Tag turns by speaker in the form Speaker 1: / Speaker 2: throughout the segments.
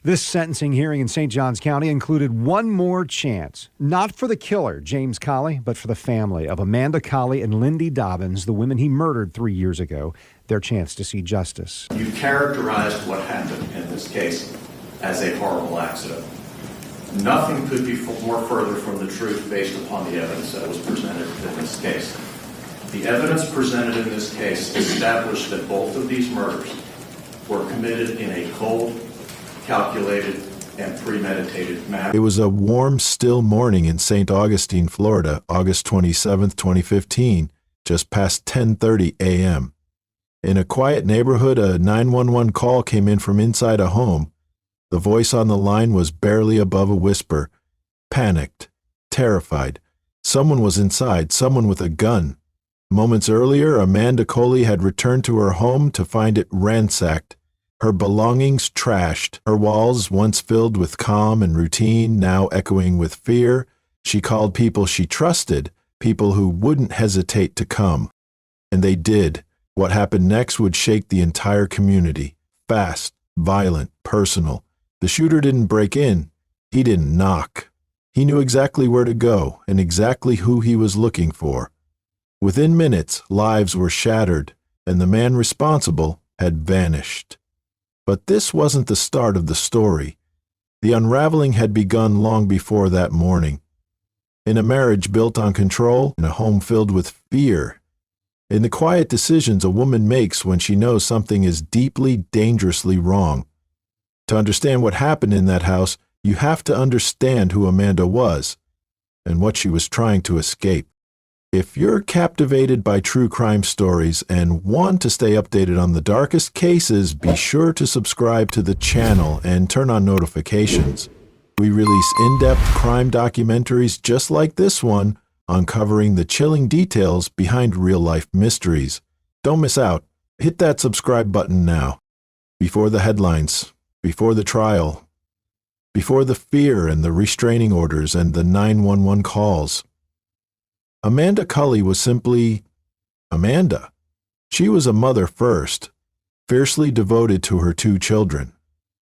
Speaker 1: This sentencing hearing in St. Johns County included one more chance, not for the killer, James Colley, but for the family of Amanda Colley and Lindy Dobbins, the women he murdered 3 years ago, their chance to see justice.
Speaker 2: You characterized what happened in this case as a horrible accident. Nothing could be more further from the truth based upon the evidence that was presented in this case. The evidence presented in this case established that both of these murders were committed in a cold, calculated, and premeditated manner.
Speaker 3: It was a warm, still morning in St. Augustine, Florida, August 27, 2015, just past 10:30 a.m. In a quiet neighborhood, a 911 call came in from inside a home. The voice on the line was barely above a whisper. Panicked, terrified. Someone was inside, someone with a gun. Moments earlier, Amanda Colley had returned to her home to find it ransacked. Her belongings trashed, her walls once filled with calm and routine, now echoing with fear. She called people she trusted, people who wouldn't hesitate to come. And they did. What happened next would shake the entire community. Fast, violent, personal. The shooter didn't break in. He didn't knock. He knew exactly where to go and exactly who he was looking for. Within minutes, lives were shattered, and the man responsible had vanished. But this wasn't the start of the story. The unraveling had begun long before that morning. In a marriage built on control, in a home filled with fear, in the quiet decisions a woman makes when she knows something is deeply, dangerously wrong. To understand what happened in that house, you have to understand who Amanda was and what she was trying to escape. If you're captivated by true crime stories and want to stay updated on the darkest cases, be sure to subscribe to the channel and turn on notifications. We release in-depth crime documentaries just like this one, uncovering the chilling details behind real-life mysteries. Don't miss out. Hit that subscribe button now. Before the headlines, before the trial, before the fear and the restraining orders and the 911 calls. Amanda Colley was simply Amanda. She was a mother first, fiercely devoted to her 2 children.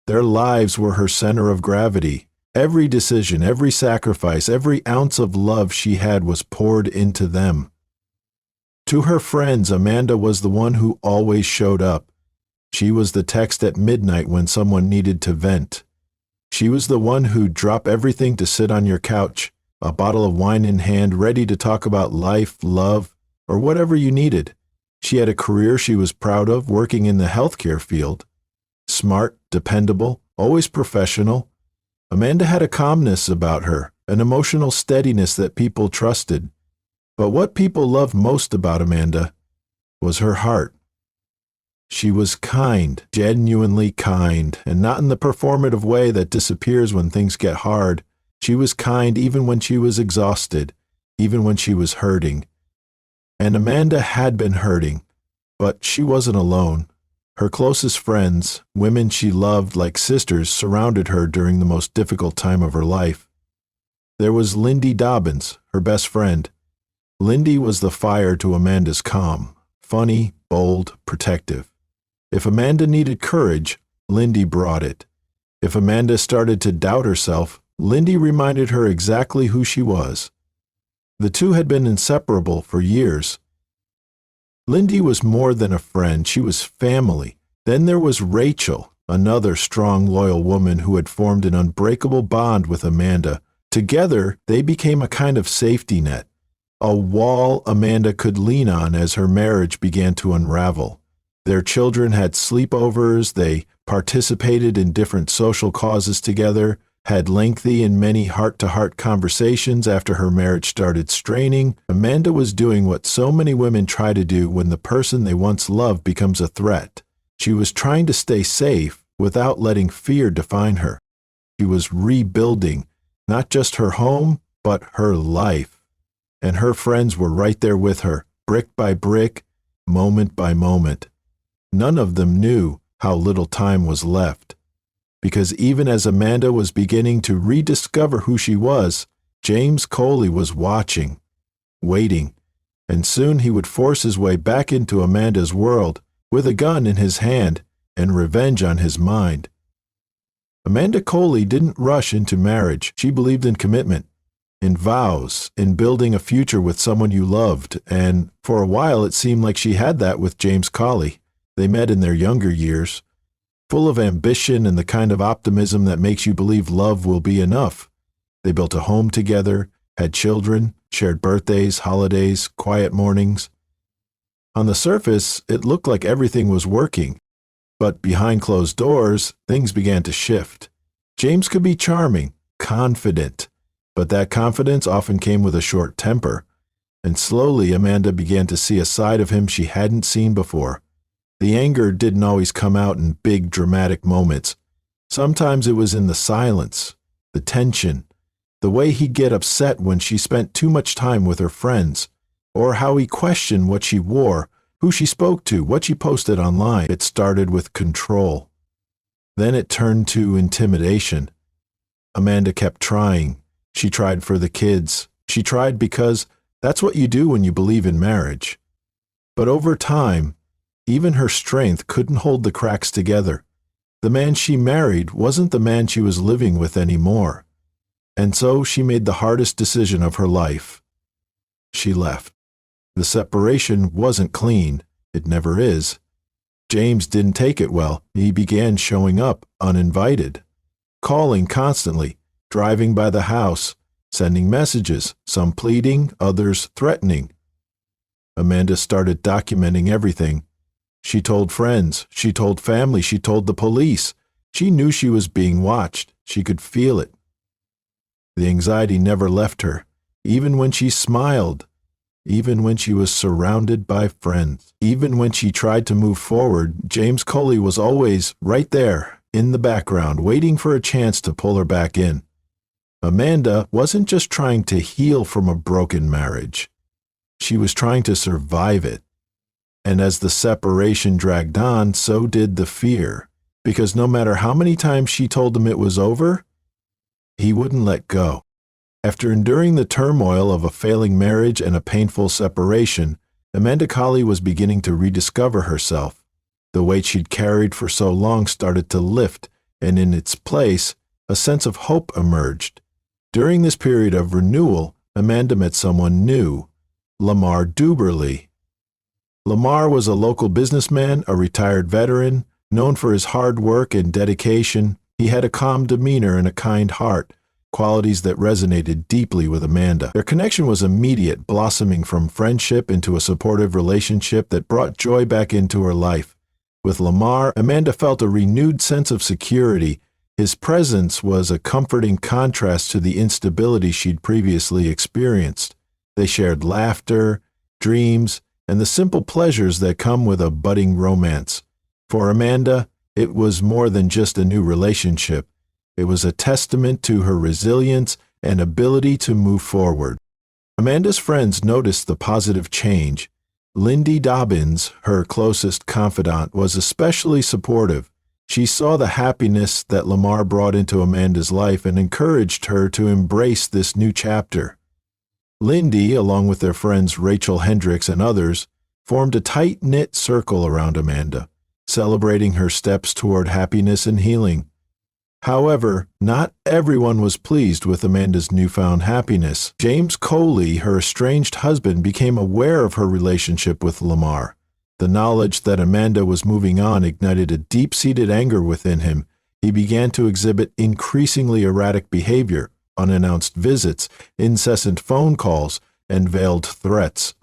Speaker 3: Their lives were her center of gravity. Every decision, every sacrifice, every ounce of love she had was poured into them. To her friends, Amanda was the one who always showed up. She was the text at midnight when someone needed to vent. She was the one who'd drop everything to sit on your couch, a bottle of wine in hand, ready to talk about life, love, or whatever you needed. She had a career she was proud of, working in the healthcare field. Smart, dependable, always professional. Amanda had a calmness about her, an emotional steadiness that people trusted. But what people loved most about Amanda was her heart. She was kind, genuinely kind, and not in the performative way that disappears when things get hard. She was kind even when she was exhausted, even when she was hurting. And Amanda had been hurting, but she wasn't alone. Her closest friends, women she loved like sisters, surrounded her during the most difficult time of her life. There was Lindy Dobbins, her best friend. Lindy was the fire to Amanda's calm, funny, bold, protective. If Amanda needed courage, Lindy brought it. If Amanda started to doubt herself, Lindy reminded her exactly who she was. The two had been inseparable for years. Lindy was more than a friend, she was family. Then there was Rachel, another strong, loyal woman who had formed an unbreakable bond with Amanda. Together, they became a kind of safety net, a wall Amanda could lean on as her marriage began to unravel. Their children had sleepovers, they participated in different social causes together, had lengthy and many heart-to-heart conversations after her marriage started straining. Amanda was doing what so many women try to do when the person they once loved becomes a threat. She was trying to stay safe without letting fear define her. She was rebuilding not just her home, but her life. And her friends were right there with her, brick by brick, moment by moment. None of them knew how little time was left. Because even as Amanda was beginning to rediscover who she was, James Colley was watching, waiting, and soon he would force his way back into Amanda's world with a gun in his hand and revenge on his mind. Amanda Colley didn't rush into marriage. She believed in commitment, in vows, in building a future with someone you loved, and for a while it seemed like she had that with James Colley. They met in their younger years, full of ambition and the kind of optimism that makes you believe love will be enough. They built a home together, had children, shared birthdays, holidays, quiet mornings. On the surface, it looked like everything was working, but behind closed doors, things began to shift. James could be charming, confident, but that confidence often came with a short temper, and slowly Amanda began to see a side of him she hadn't seen before. The anger didn't always come out in big, dramatic moments. Sometimes it was in the silence, the tension, the way he'd get upset when she spent too much time with her friends, or how he questioned what she wore, who she spoke to, what she posted online. It started with control. Then it turned to intimidation. Amanda kept trying. She tried for the kids. She tried because that's what you do when you believe in marriage. But over time, even her strength couldn't hold the cracks together. The man she married wasn't the man she was living with anymore. And so she made the hardest decision of her life. She left. The separation wasn't clean. It never is. James didn't take it well. He began showing up uninvited, calling constantly, driving by the house, sending messages, some pleading, others threatening. Amanda started documenting everything. She told friends, she told family, she told the police. She knew she was being watched. She could feel it. The anxiety never left her, even when she smiled, even when she was surrounded by friends. Even when she tried to move forward, James Colley was always right there, in the background, waiting for a chance to pull her back in. Amanda wasn't just trying to heal from a broken marriage. She was trying to survive it. And as the separation dragged on, so did the fear, because no matter how many times she told him it was over, he wouldn't let go. After enduring the turmoil of a failing marriage and a painful separation, Amanda Colley was beginning to rediscover herself. The weight she'd carried for so long started to lift, and in its place, a sense of hope emerged. During this period of renewal, Amanda met someone new, Lamar Duberly. Lamar was a local businessman, a retired veteran, known for his hard work and dedication. He had a calm demeanor and a kind heart, qualities that resonated deeply with Amanda. Their connection was immediate, blossoming from friendship into a supportive relationship that brought joy back into her life. With Lamar, Amanda felt a renewed sense of security. His presence was a comforting contrast to the instability she'd previously experienced. They shared laughter, dreams, and the simple pleasures that come with a budding romance. For Amanda, it was more than just a new relationship. It was a testament to her resilience and ability to move forward. Amanda's friends noticed the positive change. Lindy Dobbins, her closest confidant, was especially supportive. She saw the happiness that Lamar brought into Amanda's life and encouraged her to embrace this new chapter. Lindy, along with their friends Rachel Hendricks and others, formed a tight-knit circle around Amanda, celebrating her steps toward happiness and healing. However, not everyone was pleased with Amanda's newfound happiness. James Colley, her estranged husband, became aware of her relationship with Lamar. The knowledge that Amanda was moving on ignited a deep-seated anger within him. He began to exhibit increasingly erratic behavior, unannounced visits, incessant phone calls, and veiled threats.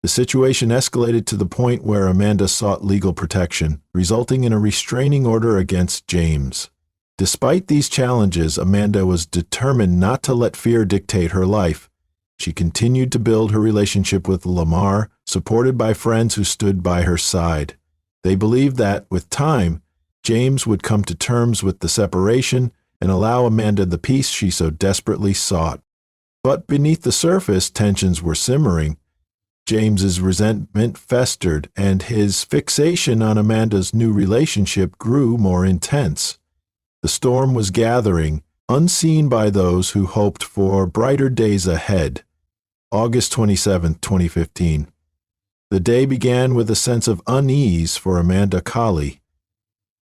Speaker 3: The situation escalated to the point where Amanda sought legal protection, resulting in a restraining order against James. Despite these challenges, Amanda was determined not to let fear dictate her life. She continued to build her relationship with Lamar, supported by friends who stood by her side. They believed that, with time, James would come to terms with the separation and allow Amanda the peace she so desperately sought. But beneath the surface, tensions were simmering. James's resentment festered, and his fixation on Amanda's new relationship grew more intense. The storm was gathering, unseen by those who hoped for brighter days ahead. August 27, 2015. The day began with a sense of unease for Amanda Colley.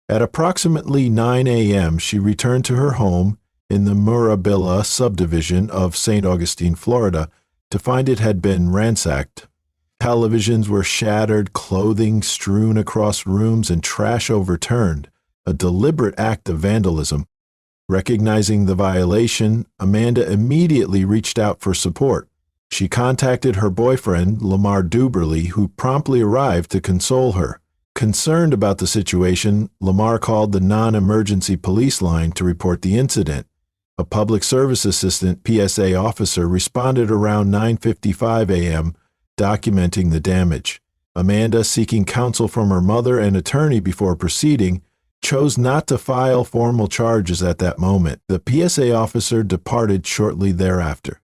Speaker 3: At approximately 9 a.m., she returned to her home in the Murabilla subdivision of St. Augustine, Florida, to find it had been ransacked. Televisions were shattered, clothing strewn across rooms, and trash overturned, a deliberate act of vandalism. Recognizing the violation, Amanda immediately reached out for support. She contacted her boyfriend, Lamar Duberly, who promptly arrived to console her. Concerned about the situation, Lamar called the non-emergency police line to report the incident. A public service assistant PSA officer responded around 9:55 a.m., documenting the damage. Amanda, seeking counsel from her mother and attorney before proceeding, chose not to file formal charges at that moment. The PSA officer departed shortly thereafter.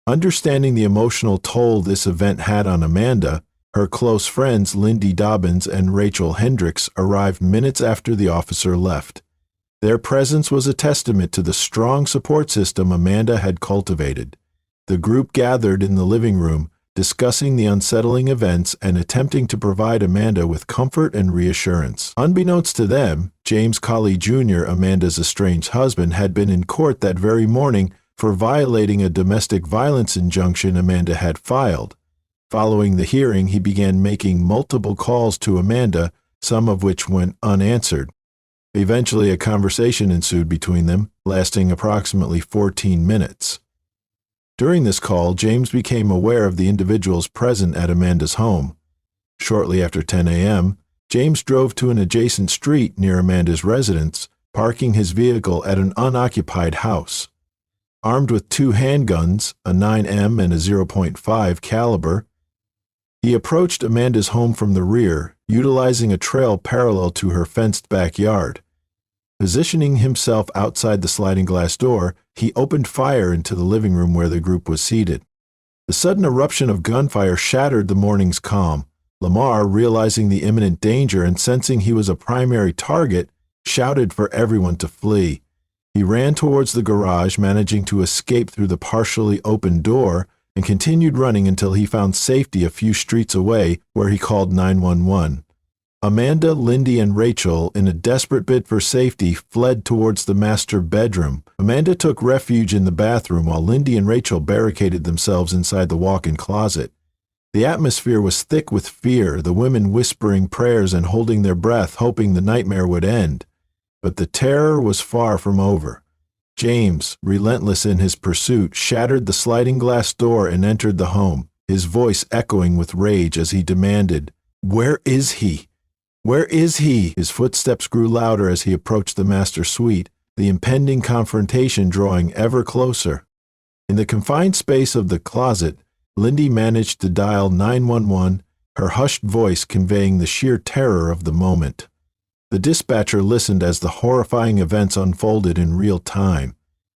Speaker 3: Understanding the emotional toll this event had on Amanda, her close friends Lindy Dobbins and Rachel Hendricks arrived minutes after the officer left. Their presence was a testament to the strong support system Amanda had cultivated. The group gathered in the living room, discussing the unsettling events and attempting to provide Amanda with comfort and reassurance. Unbeknownst to them, James Colley Jr., Amanda's estranged husband, had been in court that very morning for violating a domestic violence injunction Amanda had filed. Following the hearing, he began making multiple calls to Amanda, some of which went unanswered. Eventually, a conversation ensued between them, lasting approximately 14 minutes. During this call, James became aware of the individuals present at Amanda's home. Shortly after 10 a.m., James drove to an adjacent street near Amanda's residence, parking his vehicle at an unoccupied house. Armed with 2 handguns, a 9mm and a .05 caliber, he approached Amanda's home from the rear, utilizing a trail parallel to her fenced backyard. Positioning himself outside the sliding glass door, he opened fire into the living room where the group was seated. The sudden eruption of gunfire shattered the morning's calm. Lamar, realizing the imminent danger and sensing he was a primary target, shouted for everyone to flee. He ran towards the garage, managing to escape through the partially open door, and continued running until he found safety a few streets away, where he called 911. Amanda, Lindy, and Rachel, in a desperate bid for safety, fled towards the master bedroom. Amanda took refuge in the bathroom, while Lindy and Rachel barricaded themselves inside the walk-in closet. The atmosphere was thick with fear, the women whispering prayers and holding their breath, hoping the nightmare would end. But the terror was far from over. James, relentless in his pursuit, shattered the sliding glass door and entered the home, his voice echoing with rage as he demanded, "Where is he? Where is he?" His footsteps grew louder as he approached the master suite, the impending confrontation drawing ever closer. In the confined space of the closet, Lindy managed to dial 911, her hushed voice conveying the sheer terror of the moment. The dispatcher listened as the horrifying events unfolded in real time.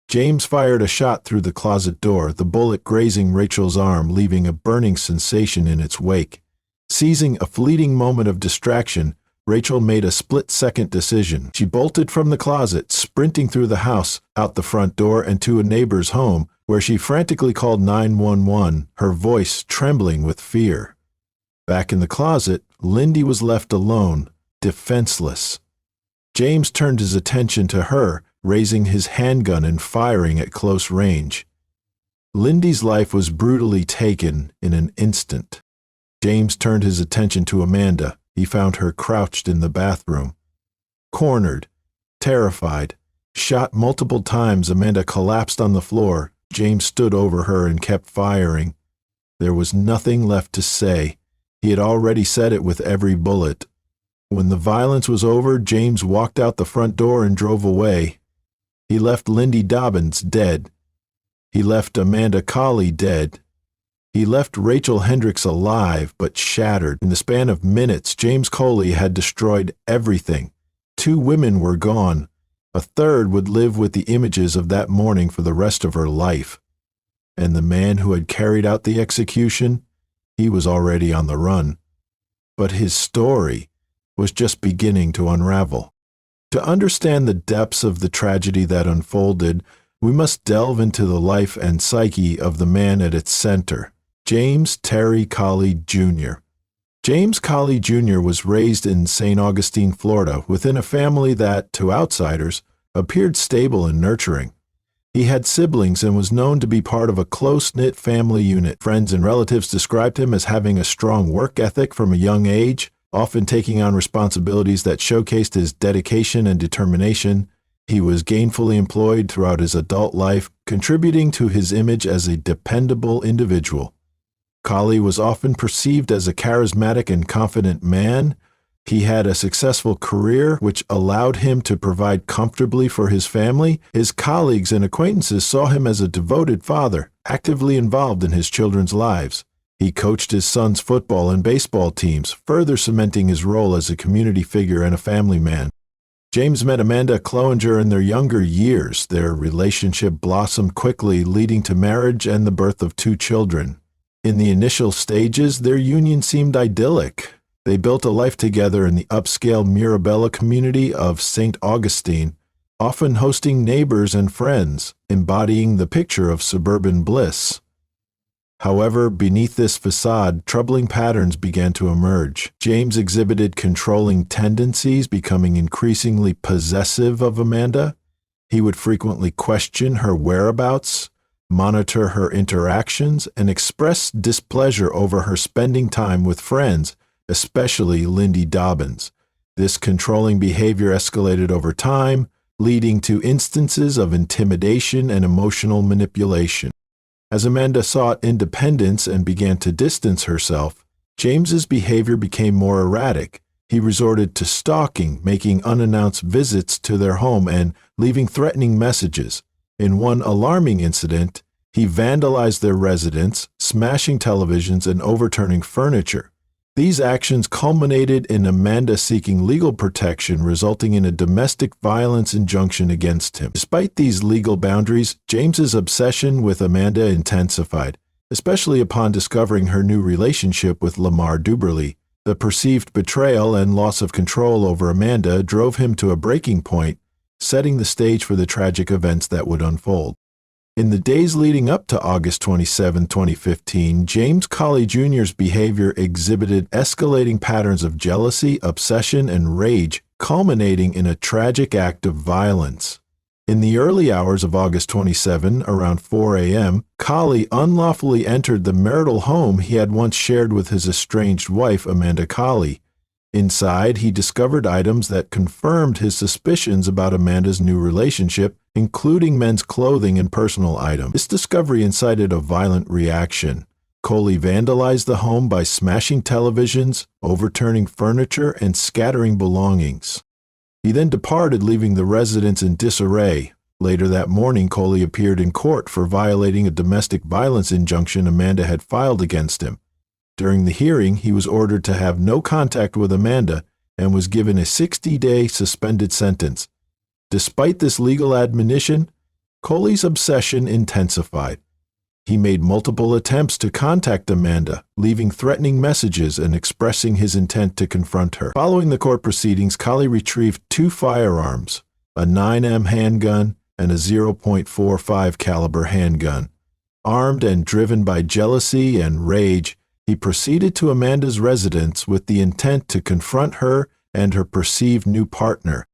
Speaker 3: James fired a shot through the closet door, the bullet grazing Rachel's arm, leaving a burning sensation in its wake. Seizing a fleeting moment of distraction, Rachel made a split-second decision. She bolted from the closet, sprinting through the house, out the front door, and to a neighbor's home, where she frantically called 911, her voice trembling with fear. Back in the closet, Lindy was left alone, defenseless. James turned his attention to her, raising his handgun and firing at close range. Lindy's life was brutally taken in an instant. James turned his attention to Amanda. He found her crouched in the bathroom. Cornered, terrified, shot multiple times, Amanda collapsed on the floor. James stood over her and kept firing. There was nothing left to say. He had already said it with every bullet. When the violence was over, James walked out the front door and drove away. He left Lindy Dobbins dead. He left Amanda Colley dead. He left Rachel Hendricks alive, but shattered. In the span of minutes, James Colley had destroyed everything. 2 women were gone. A third would live with the images of that morning for the rest of her life. And the man who had carried out the execution, he was already on the run. But his story was just beginning to unravel. To understand the depths of the tragedy that unfolded, we must delve into the life and psyche of the man at its center, James Terry Colley Jr. James Colley Jr. was raised in St. Augustine, Florida, within a family that, to outsiders, appeared stable and nurturing. He had siblings and was known to be part of a close-knit family unit. Friends and relatives described him as having a strong work ethic from a young age, often taking on responsibilities that showcased his dedication and determination. He was gainfully employed throughout his adult life, contributing to his image as a dependable individual. Colley was often perceived as a charismatic and confident man. He had a successful career, which allowed him to provide comfortably for his family. His colleagues and acquaintances saw him as a devoted father, actively involved in his children's lives. He coached his son's football and baseball teams, further cementing his role as a community figure and a family man. James met Amanda Colley in their younger years. Their relationship blossomed quickly, leading to marriage and the birth of 2 children. In the initial stages, their union seemed idyllic. They built a life together in the upscale Mirabella community of St. Augustine, often hosting neighbors and friends, embodying the picture of suburban bliss. However, beneath this facade, troubling patterns began to emerge. James exhibited controlling tendencies, becoming increasingly possessive of Amanda. He would frequently question her whereabouts, monitor her interactions, and express displeasure over her spending time with friends, especially Lindy Dobbins. This controlling behavior escalated over time, leading to instances of intimidation and emotional manipulation. As Amanda sought independence and began to distance herself, James's behavior became more erratic. He resorted to stalking, making unannounced visits to their home and leaving threatening messages. In one alarming incident, he vandalized their residence, smashing televisions and overturning furniture. These actions culminated in Amanda seeking legal protection, resulting in a domestic violence injunction against him. Despite these legal boundaries, James's obsession with Amanda intensified, especially upon discovering her new relationship with Lamar Duberly. The perceived betrayal and loss of control over Amanda drove him to a breaking point, setting the stage for the tragic events that would unfold. In the days leading up to August 27, 2015, James Colley Jr.'s behavior exhibited escalating patterns of jealousy, obsession, and rage, culminating in a tragic act of violence. In the early hours of August 27, around 4 a.m., Colley unlawfully entered the marital home he had once shared with his estranged wife, Amanda Colley. Inside, he discovered items that confirmed his suspicions about Amanda's new relationship, including men's clothing and personal items. This discovery incited a violent reaction. Colley vandalized the home by smashing televisions, overturning furniture, and scattering belongings. He then departed, leaving the residence in disarray. Later that morning, Colley appeared in court for violating a domestic violence injunction Amanda had filed against him. During the hearing, he was ordered to have no contact with Amanda and was given a 60-day suspended sentence. Despite this legal admonition, Colley's obsession intensified. He made multiple attempts to contact Amanda, leaving threatening messages and expressing his intent to confront her. Following the court proceedings, Colley retrieved 2 firearms, a 9mm handgun and a .45 caliber handgun. Armed and driven by jealousy and rage, he proceeded to Amanda's residence with the intent to confront her and her perceived new partner.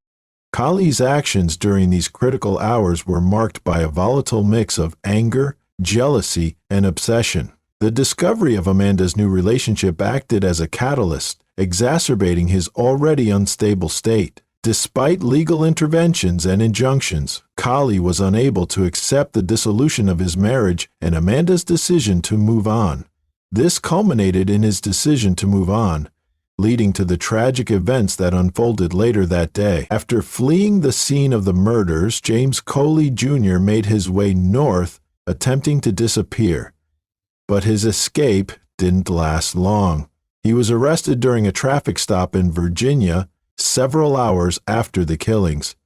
Speaker 3: Colley's actions during these critical hours were marked by a volatile mix of anger, jealousy, and obsession. The discovery of Amanda's new relationship acted as a catalyst, exacerbating his already unstable state. Despite legal interventions and injunctions, Colley was unable to accept the dissolution of his marriage and Amanda's decision to move on. This culminated in his decision to move on, leading to the tragic events that unfolded later that day. After fleeing the scene of the murders, James Colley Jr. made his way north, attempting to disappear. But his escape didn't last long. He was arrested during a traffic stop in Virginia several hours after the killings.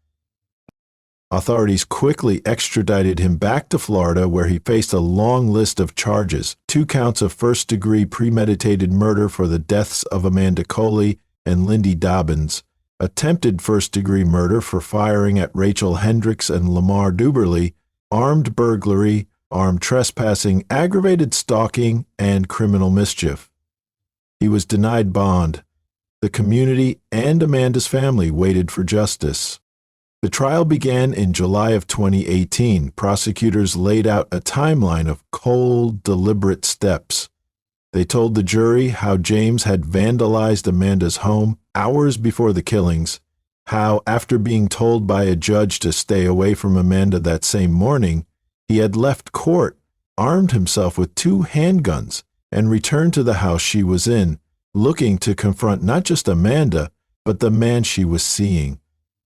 Speaker 3: Authorities quickly extradited him back to Florida, where he faced a long list of charges: 2 counts of first-degree premeditated murder for the deaths of Amanda Colley and Lindy Dobbins, attempted first-degree murder for firing at Rachel Hendricks and Lamar Duberly, armed burglary, armed trespassing, aggravated stalking, and criminal mischief. He was denied bond. The community and Amanda's family waited for justice. The trial began in July of 2018. Prosecutors laid out a timeline of cold, deliberate steps. They told the jury how James had vandalized Amanda's home hours before the killings, how, after being told by a judge to stay away from Amanda that same morning, he had left court, armed himself with 2 handguns, and returned to the house she was in, looking to confront not just Amanda, but the man she was seeing.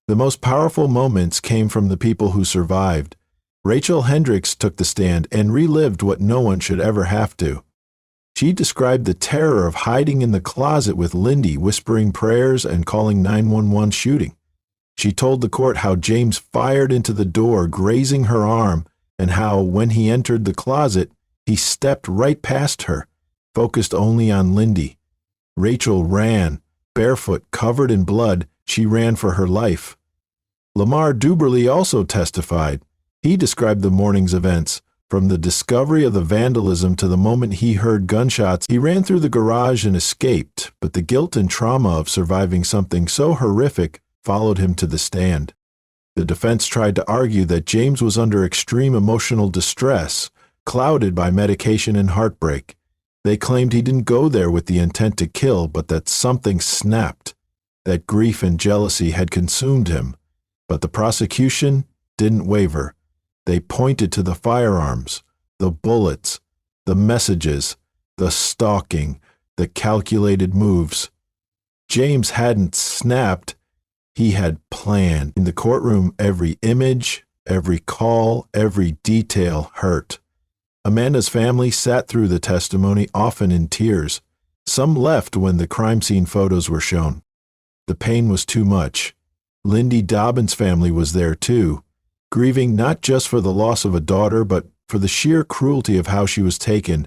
Speaker 3: The most powerful moments came from the people who survived. Rachel Hendricks took the stand and relived what no one should ever have to. She described the terror of hiding in the closet with Lindy, whispering prayers and calling 911 shooting. She told the court how James fired into the door, grazing her arm, and how, when he entered the closet, he stepped right past her, focused only on Lindy. Rachel ran. Barefoot, covered in blood, she ran for her life. Lamar Duberly also testified. He described the morning's events. From the discovery of the vandalism to the moment he heard gunshots, he ran through the garage and escaped, but the guilt and trauma of surviving something so horrific followed him to the stand. The defense tried to argue that James was under extreme emotional distress, clouded by medication and heartbreak. They claimed he didn't go there with the intent to kill, but that something snapped, that grief and jealousy had consumed him. But the prosecution didn't waver. They pointed to the firearms, the bullets, the messages, the stalking, the calculated moves. James hadn't snapped. He had planned. In the courtroom, every image, every call, every detail hurt. Amanda's family sat through the testimony, often in tears. Some left when the crime scene photos were shown. The pain was too much. Lindy Dobbins' family was there too, grieving not just for the loss of a daughter, but for the sheer cruelty of how she was taken.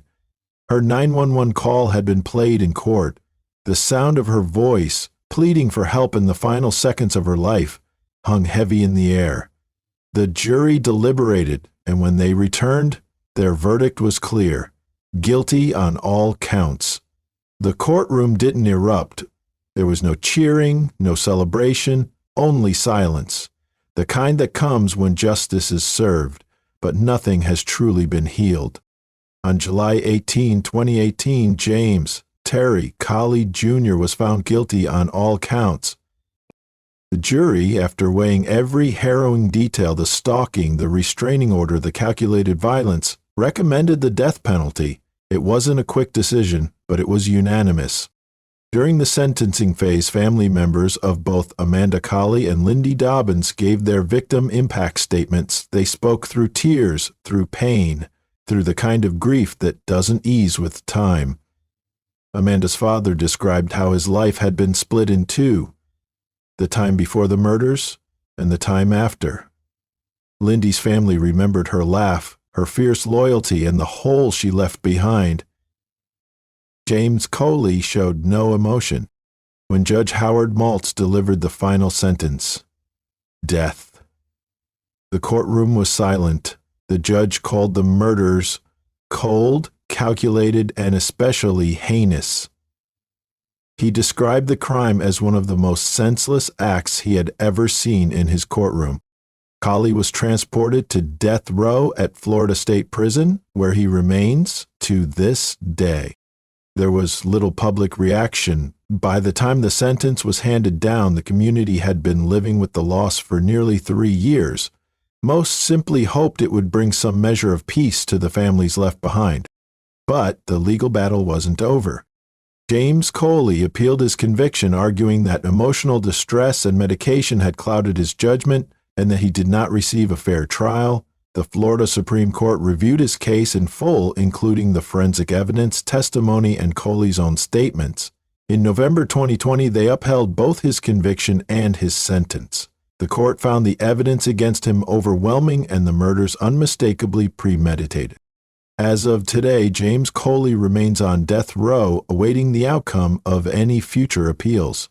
Speaker 3: Her 911 call had been played in court. The sound of her voice, pleading for help in the final seconds of her life, hung heavy in the air. The jury deliberated, and when they returned, their verdict was clear: guilty on all counts. The courtroom didn't erupt. There was no cheering, no celebration, only silence. The kind that comes when justice is served, but nothing has truly been healed. On July 18, 2018, James Terry Colley Jr. was found guilty on all counts. The jury, after weighing every harrowing detail, the stalking, the restraining order, the calculated violence, recommended the death penalty. It wasn't a quick decision, but it was unanimous. During the sentencing phase, family members of both Amanda Colley and Lindy Dobbins gave their victim impact statements. They spoke through tears, through pain, through the kind of grief that doesn't ease with time. Amanda's father described how his life had been split in two: the time before the murders and the time after. Lindy's family remembered her laugh, her fierce loyalty, and the hole she left behind. James Colley showed no emotion when Judge Howard Maltz delivered the final sentence: death. The courtroom was silent. The judge called the murders cold, calculated, and especially heinous. He described the crime as one of the most senseless acts he had ever seen in his courtroom. Colley was transported to death row at Florida State Prison, where he remains to this day. There was little public reaction. By the time the sentence was handed down, the community had been living with the loss for nearly 3 years. Most simply hoped it would bring some measure of peace to the families left behind. But the legal battle wasn't over. James Colley appealed his conviction, arguing that emotional distress and medication had clouded his judgment and that he did not receive a fair trial. The Florida Supreme Court reviewed his case in full, including the forensic evidence, testimony, and Colley's own statements. In November 2020, they upheld both his conviction and his sentence. The court found the evidence against him overwhelming and the murders unmistakably premeditated. As of today, James Colley remains on death row, awaiting the outcome of any future appeals.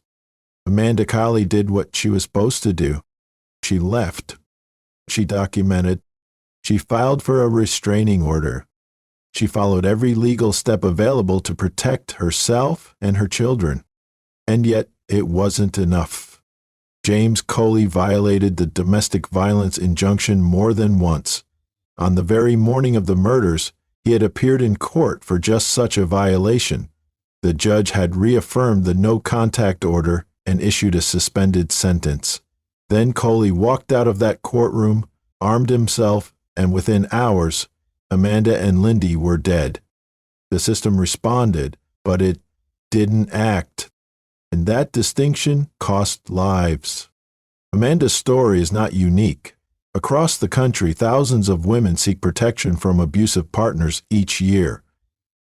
Speaker 3: Amanda Colley did what she was supposed to do. She left. She documented. She filed for a restraining order. She followed every legal step available to protect herself and her children. And yet, it wasn't enough. James Colley violated the domestic violence injunction more than once. On the very morning of the murders, he had appeared in court for just such a violation. The judge had reaffirmed the no-contact order and issued a suspended sentence. Then Colley walked out of that courtroom, armed himself, and within hours, Amanda and Lindy were dead. The system responded, but it didn't act. And that distinction cost lives. Amanda's story is not unique. Across the country, thousands of women seek protection from abusive partners each year.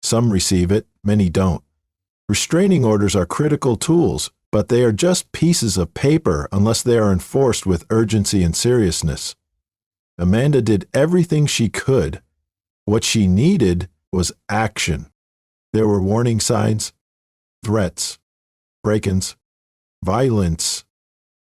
Speaker 3: Some receive it, many don't. Restraining orders are critical tools, but they are just pieces of paper unless they are enforced with urgency and seriousness. Amanda did everything she could. What she needed was action. There were warning signs, threats, break-ins, violence.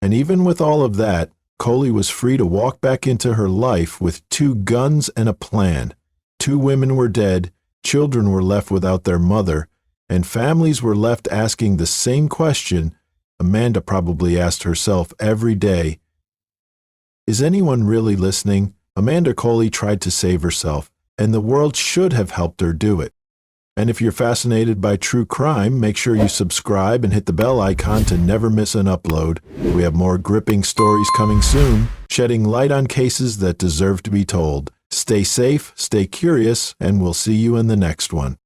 Speaker 3: And even with all of that, Colley was free to walk back into her life with 2 guns and a plan. 2 women were dead, children were left without their mother, and families were left asking the same question Amanda probably asked herself every day. Is anyone really listening? Amanda Colley tried to save herself, and the world should have helped her do it. And if you're fascinated by true crime, make sure you subscribe and hit the bell icon to never miss an upload. We have more gripping stories coming soon, shedding light on cases that deserve to be told. Stay safe, stay curious, and we'll see you in the next one.